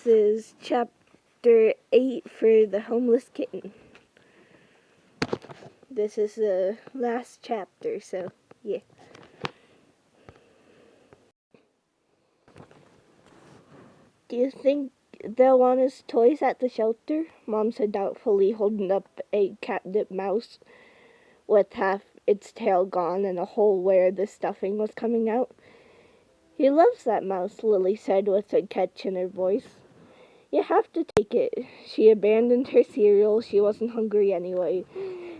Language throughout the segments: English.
This is chapter 8 for the homeless kitten. This is the last chapter, so yeah. Do you think they'll want his toys at the shelter? Mom said doubtfully, holding up a catnip mouse with half its tail gone and a hole where the stuffing was coming out. He loves that mouse, Lily said with a catch in her voice. You have to take it. She abandoned her cereal, she wasn't hungry anyway,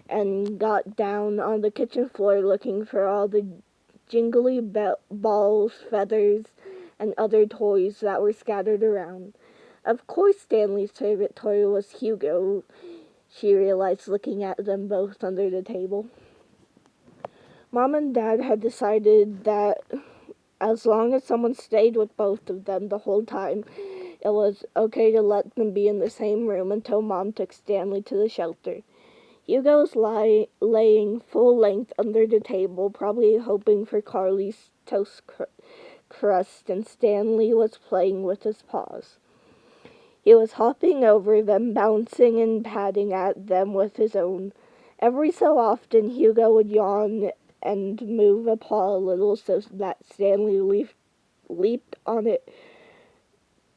and got down on the kitchen floor looking for all the jingly balls, feathers, and other toys that were scattered around. Of course Stanley's favorite toy was Hugo, she realized looking at them both under the table. Mom and Dad had decided that as long as someone stayed with both of them the whole time, it was okay to let them be in the same room until Mom took Stanley to the shelter. Hugo was laying full length under the table, probably hoping for Carly's toast crust, and Stanley was playing with his paws. He was hopping over them, bouncing and patting at them with his own. Every so often, Hugo would yawn and move a paw a little so that Stanley leaped on it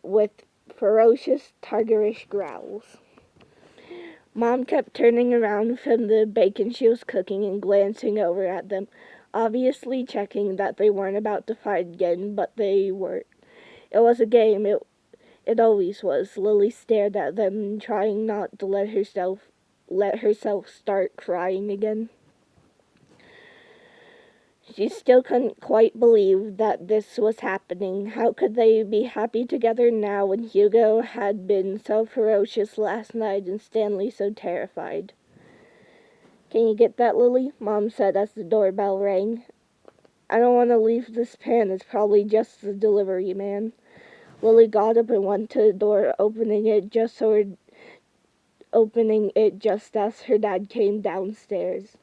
with ferocious, tigerish growls. Mom kept turning around from the bacon she was cooking and glancing over at them, obviously checking that they weren't about to fight again, but they weren't. It was a game, it always was. Lily stared at them, trying not to let herself start crying again. She still couldn't quite believe that this was happening. How could they be happy together now when Hugo had been so ferocious last night and Stanley so terrified? Can you get that, Lily? Mom said as the doorbell rang. I don't want to leave this pan. It's probably just the delivery man. Lily got up and went to the door, opening it just as her dad came downstairs.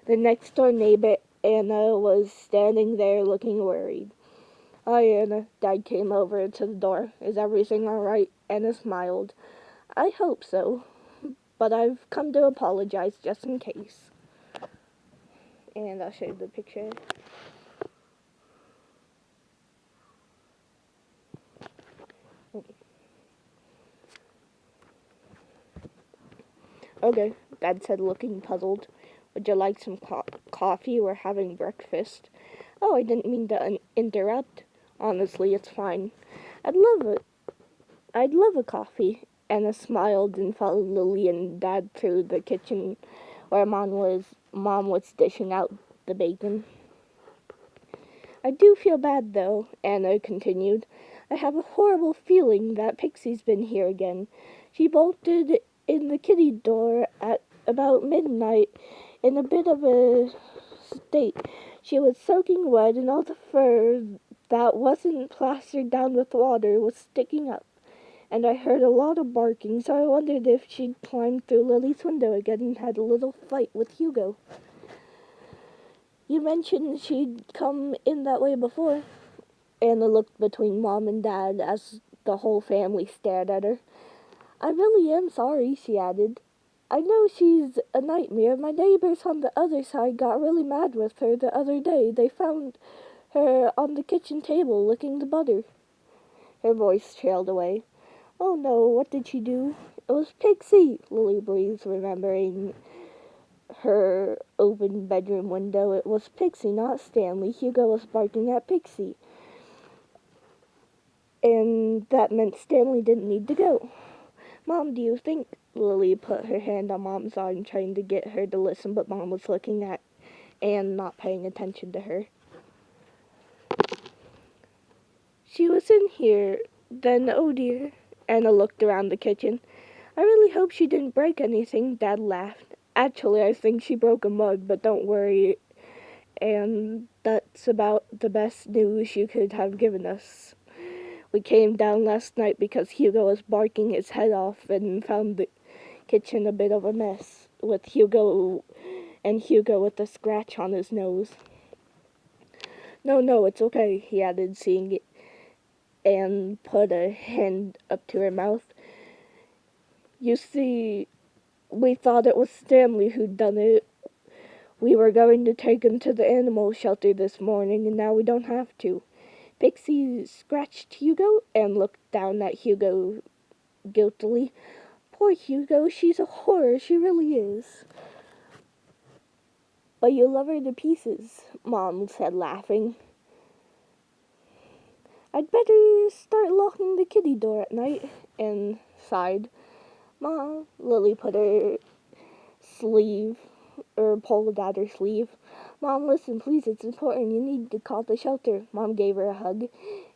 The next door neighbor, Anna, was standing there looking worried. Hi, Anna. Dad came over to the door. Is everything all right? Anna smiled. I hope so, but I've come to apologize just in case. And I'll show you the picture. Okay, Dad said, looking puzzled. Would you like some coffee? We're having breakfast. Oh, I didn't mean to interrupt. Honestly, it's fine. I'd love a coffee. Anna smiled and followed Lily and Dad through the kitchen where Mom was dishing out the bacon. I do feel bad, though, Anna continued. I have a horrible feeling that Pixie's been here again. She bolted in the kitty door at about midnight in a bit of a state. She was soaking wet and all the fur that wasn't plastered down with water was sticking up. And I heard a lot of barking, so I wondered if she'd climbed through Lily's window again and had a little fight with Hugo. You mentioned she'd come in that way before. Anna looked between Mom and Dad as the whole family stared at her. I really am sorry, she added. I know she's a nightmare. My neighbors on the other side got really mad with her the other day. They found her on the kitchen table licking the butter. Her voice trailed away. Oh no, what did she do? It was Pixie, Lily breathed, remembering her open bedroom window. It was Pixie, not Stanley. Hugo was barking at Pixie. And that meant Stanley didn't need to go. Mom, do you think... Lily put her hand on Mom's arm, trying to get her to listen, but Mom was looking at Anne, not paying attention to her. She was in here. Then, oh dear. Anna looked around the kitchen. I really hope she didn't break anything, Dad laughed. Actually, I think she broke a mug, but don't worry. And that's about the best news you could have given us. We came down last night because Hugo was barking his head off and found the kitchen a bit of a mess, with Hugo with a scratch on his nose. No, it's okay, he added, seeing Anne put a hand up to her mouth. You see, we thought it was Stanley who'd done it. We were going to take him to the animal shelter this morning, and now we don't have to. Pixie scratched Hugo and looked down at Hugo guiltily. Poor Hugo, she's a horror, she really is. But you love her to pieces, Mom said, laughing. I'd better start locking the kitty door at night, Anne sighed. Mom, Lily put her sleeve, or pulled at her sleeve. Mom, listen, please, it's important. You need to call the shelter. Mom gave her a hug.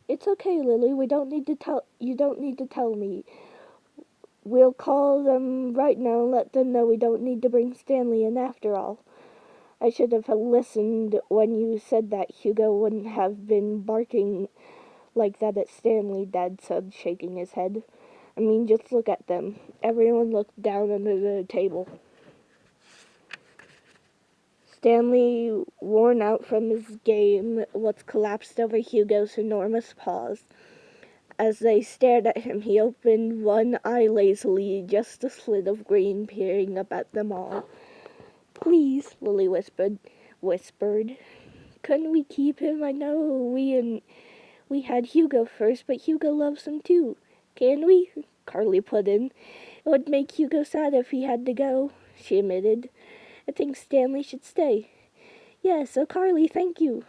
It's okay, Lily. You don't need to tell me. We'll call them right now and let them know we don't need to bring Stanley in after all. I should have listened when you said that. Hugo wouldn't have been barking like that at Stanley, Dad said, shaking his head. I mean, just look at them. Everyone looked down under the table. Stanley, worn out from his game, was collapsed over Hugo's enormous paws. As they stared at him, he opened one eye lazily, just a slit of green peering up at them all. Please, Lily whispered. Couldn't we keep him? I know we had Hugo first, but Hugo loves him too. Can we? Carly put in. It would make Hugo sad if he had to go, she admitted. I think Stanley should stay. Yes, oh Carly, thank you.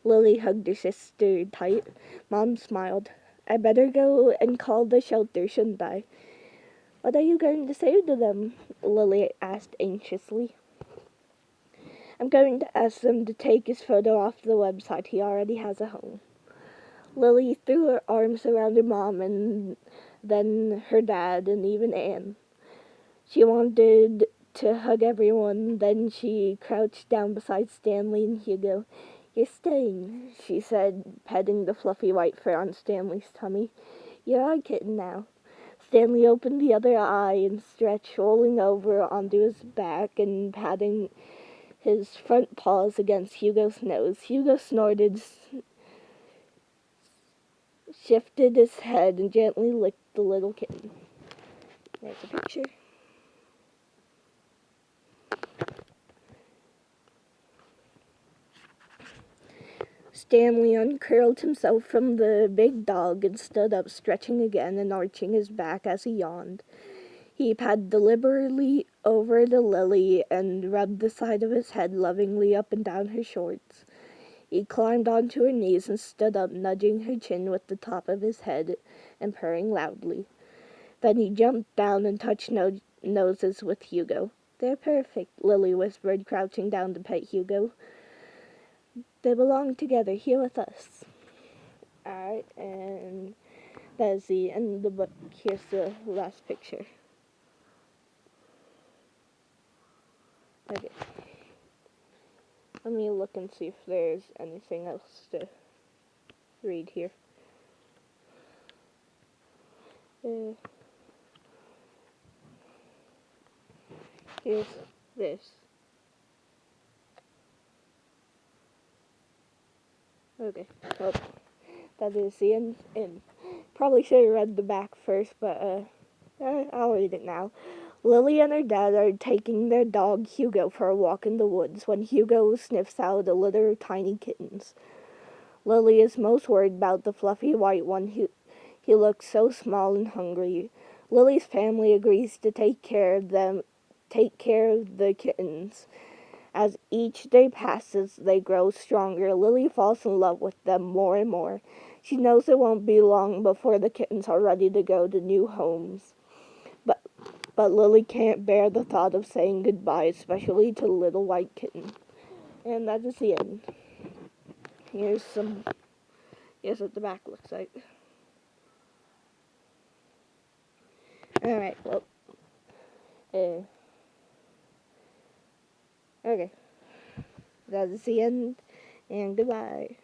Lily hugged her sister tight. Mom smiled. I better go and call the shelter, shouldn't I? What are you going to say to them? Lily asked anxiously. I'm going to ask them to take his photo off the website. He already has a home. Lily threw her arms around her mom and then her dad and even Anne. She wanted to hug everyone, then she crouched down beside Stanley and Hugo. You're staying, she said, petting the fluffy white fur on Stanley's tummy. You're our kitten now. Stanley opened the other eye and stretched, rolling over onto his back and patting his front paws against Hugo's nose. Hugo snorted, shifted his head, and gently licked the little kitten. There's a picture. Stanley uncurled himself from the big dog and stood up, stretching again and arching his back as he yawned. He patted deliberately over to Lily and rubbed the side of his head lovingly up and down her shorts. He climbed onto her knees and stood up, nudging her chin with the top of his head and purring loudly. Then he jumped down and touched noses with Hugo. They're perfect, Lily whispered, crouching down to pet Hugo. They belong together here with us. Alright, and that is the end of the book. Here's the last picture. Okay. Let me look and see if there's anything else to read here. Here's this. Okay, well, that is the end. And probably should have read the back first, but I'll read it now. Lily and her dad are taking their dog Hugo for a walk in the woods when Hugo sniffs out a litter of tiny kittens. Lily is most worried about the fluffy white one. He looks so small and hungry. Lily's family agrees to take care of the kittens. As each day passes, they grow stronger. Lily falls in love with them more and more. She knows it won't be long before the kittens are ready to go to new homes. But Lily can't bear the thought of saying goodbye, especially to the little white kitten. And that is the end. Here's what the back looks like. Alright, well. Okay. That is the end, and goodbye.